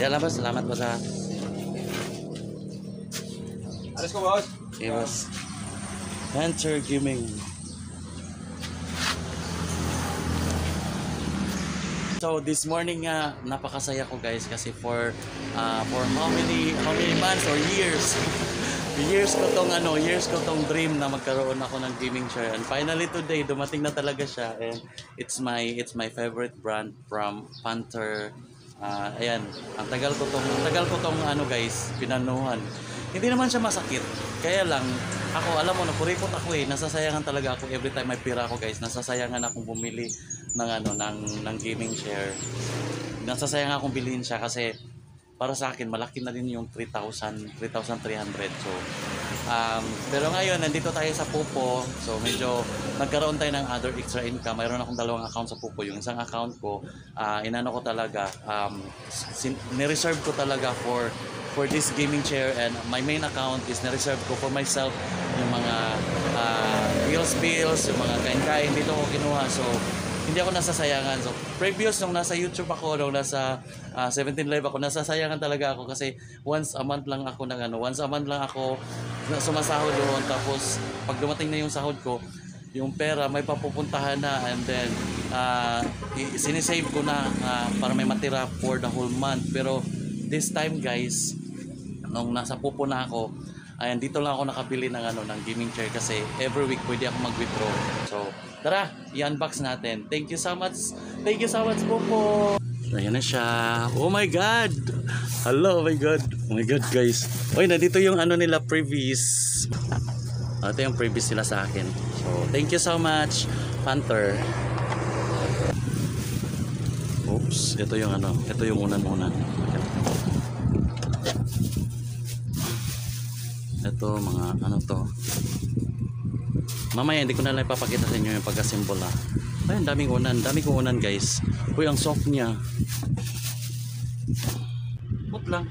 Yan lang boss, salamat po sa Alis ko, boss. okay, boss. Hunter Gaming. So this morning nga napakasaya ko guys kasi for how many months or years years ko tong dream na magkaroon ako ng gaming chair, and finally today dumating na talaga siya, and it's my favorite brand from Panther. Ayan, ang tagal ko tong guys pinanuhan. Hindi naman siya masakit, kaya lang ako, alam mo, napuripot ako nasasayangan talaga ako every time may pira ako guys, nasasayangan akong bumili ng gaming chair. Nasasayangan akong bilhin siya kasi para sa akin malaki na din yung 3,300. So pero ngayon nandito tayo sa Pupo, so medyo nagkaroon tayo ng other extra income. Mayroon akong dalawang account sa Pupo. Yung isang account ko inano ko talaga, ni-reserve ko talaga for this gaming chair, and my main account is na-reserve ko for myself yung mga bills, yung mga kain-kain dito ko kinuha. So hindi ako nasasayangan. So previous nung nasa YouTube ako, nung nasa 17 Live ako, nasasayangan talaga ako kasi once a month lang ako sumasahod doon. Tapos pag dumating na yung sahod ko, yung pera may papupuntahan na, and then sinisave ko na para may matira for the whole month. Pero this time guys, nung nasa Pupo na ako, ayan, dito lang ako nakabili ng gaming chair kasi every week pwede ako mag-withdraw. So tara, i-unbox natin. Thank you so much Pupo. Ayan na siya. Oh my god, hello, oh my god guys. Oy, nandito yung nila previous. Ito yung previous nila sa akin. So thank you so much Panther. Oops, ito yung unan. Ito mga to. Mamaya hindi ko na lang ipapakita sa inyo yung pagka-symbol Ay, daming unan guys. Uy, ang soft niya. Put lang.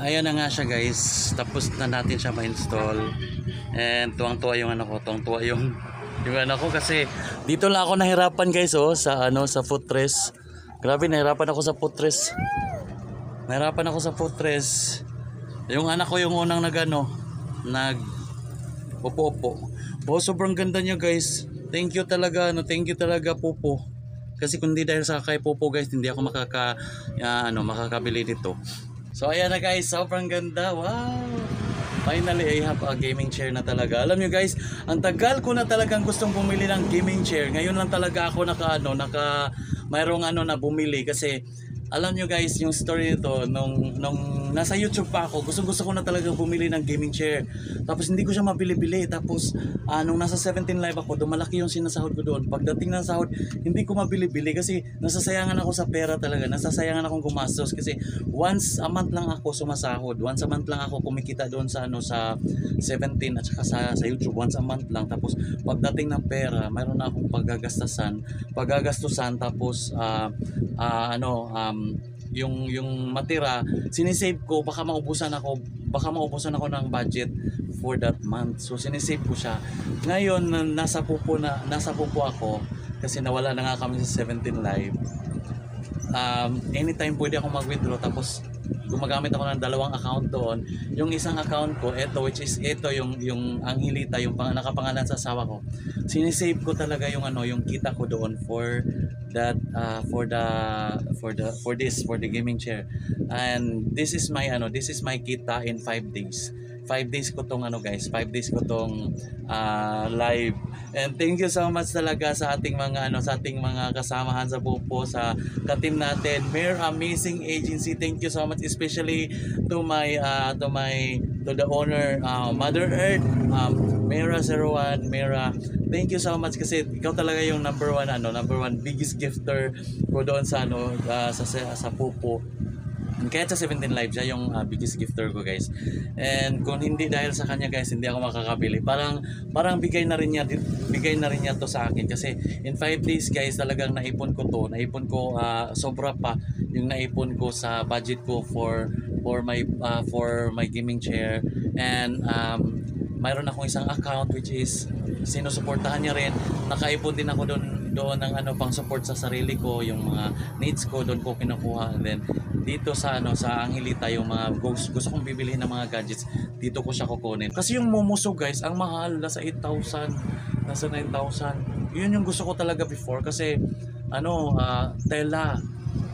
Ayan na nga siya guys, tapos na natin siya ma-install, and tuwang-tuwa yung yung anak ko kasi dito lang ako nahirapan guys sa footrest. Grabe, nahirapan ako sa footrest. Yung anak ko yung unang upo-upo. Sobrang ganda niya guys. Thank you talaga Pupo. Kasi kundi dahil sa kay Pupo guys, hindi ako makakabili nito. So ayan na guys, sobrang ganda. Wow! Finally, I have a gaming chair na talaga. Alam nyo guys, ang tagal ko na talagang gustong bumili ng gaming chair. Ngayon lang talaga ako mayroong na bumili, kasi alam nyo guys, yung story nito, nung nasa YouTube pa ako, gusto ko na talaga bumili ng gaming chair. Tapos hindi ko siya mabili-bili. Tapos nung nasa 17 Live ako, dumalaki yung sinasahod ko doon. Pagdating ng sahod, hindi ko mabili-bili kasi nasasayangan ako sa pera talaga. Nasasayangan akong gumastos kasi once a month lang ako sumasahod. Once a month lang ako kumikita doon sa 17 at saka sa YouTube. Once a month lang. Tapos pagdating ng pera, mayroon na akong paggagastusan, tapos yung matira sinisave ko, baka maubusan ako ng budget for that month. So sinisave ko siya. Ngayon nasa Pupo ako kasi nawala na nga kami sa 17 Live. Anytime pwede ako mag-withdraw, tapos gumagamit ako ng dalawang account doon. Yung isang account ko, ito yung Angelita, yung nakapangalan sa asawa ko. Sinisave ko talaga yung kita ko doon for that for the gaming chair. And this is my kita in 5 days. 5 days ko tong guys, 5 days ko tong live. And thank you so much talaga sa ating mga kasamahan sa Pupo, sa ka-team natin, Mere Amazing Agency. Thank you so much, especially to the owner, Mother Earth, Mera01. Mera, thank you so much kasi ikaw talaga yung number one biggest gifter ko doon sa sa Pupo. And kahit sa 17 Live, siya yung biggest gifter ko guys. And kung hindi dahil sa kanya guys, hindi ako makakabili. Parang bigay na rin niya to sa akin kasi in 5 days guys, talagang naipon ko to. Naipon ko sobra pa yung naipon ko sa budget ko for my gaming chair. And mayroon akong isang account which is sinusuportahan niya rin. Nakaipon din ako doon ng pang support sa sarili ko, yung mga needs ko doon ko kinukuha. And then dito sa sa Angelita, yung mga gusto kong bibilihin ng mga gadgets, dito ko siya kukunin. Kasi yung Momoso guys, ang mahal, nasa 8,000, nasa 9,000. Yun yung gusto ko talaga before kasi tela.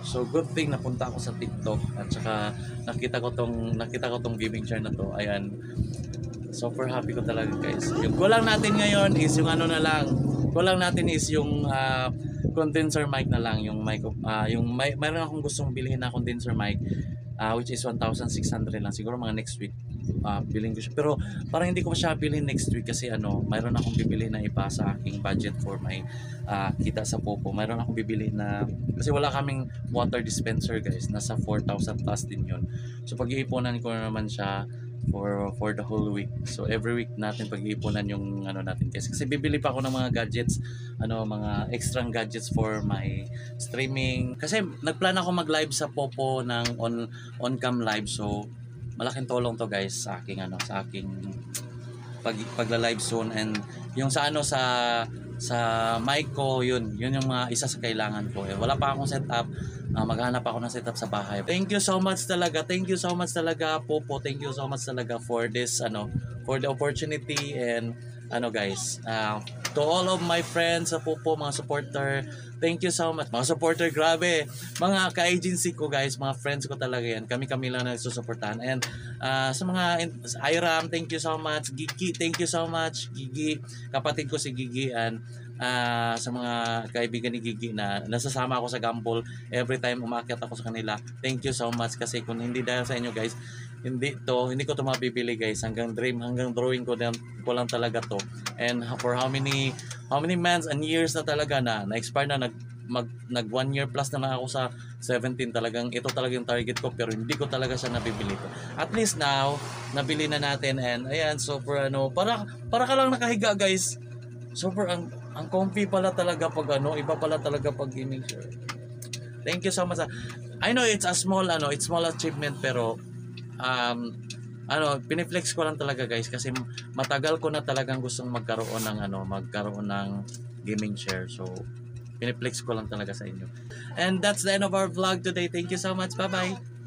So good thing napunta ako sa TikTok at saka nakita ko tong gaming chair na to. Ayan. Super happy ko talaga guys. Yung kulang natin ngayon is yung yung condenser mic na lang, yung mic mayroon akong gustong bilhin na condenser mic which is 1,600 lang, siguro mga next week bilhin ko siya, pero parang hindi ko siya bilhin next week kasi mayroon akong bibili na iba sa aking budget for my kita sa Popo. Mayroon akong bibili na kasi wala kaming water dispenser guys, nasa 4,000 plus din yun, so pag-iipunan ko na naman siya for the whole week. So every week natin pag-iipunan yung natin kasi bibili pa ako ng mga gadgets, mga extra gadgets for my streaming. Kasi nagplan ako mag-live sa Popo ng on-cam live. So malaking tulong to guys sa aking sa aking pagla-live soon. And yung sa sa mic ko, yun yung mga isa sa kailangan ko. Wala pa akong setup. Maghanap ako ng setup sa bahay. Thank you so much talaga. Popo. Thank you so much talaga for this for the opportunity. And guys, to all of my friends sa Popo, mga supporter, thank you so much. Mga supporter, grabe. Mga ka-agency ko guys, mga friends ko talaga yan. Kami lang nagsusuportahan. And sa mga Iram, thank you so much. Gigi, thank you so much. Gigi, kapatid ko si Gigi. And sa mga kaibigan ni Gigi na nasasama ako sa Gumball every time umakyat ako sa kanila, thank you so much. Kasi kung hindi dahil sa inyo guys, hindi ko to mabibili guys. Hanggang drawing ko lang talaga to. And for how many months and years na talaga na-expire na, nag 1 year plus na ako sa 17. Talagang ito talaga yung target ko, pero hindi ko talaga siya nabibili to. At least now nabili na natin. And ayan, super para ka lang nakahiga guys. Super ang comfy pala talaga pag iba pala talaga pag gaming chair. Thank you so much. I know it's a small achievement, pero piniflex ko lang talaga guys kasi matagal ko na talagang gustong magkaroon ng gaming chair. So piniflex ko lang talaga sa inyo. And that's the end of our vlog today. Thank you so much. Bye bye.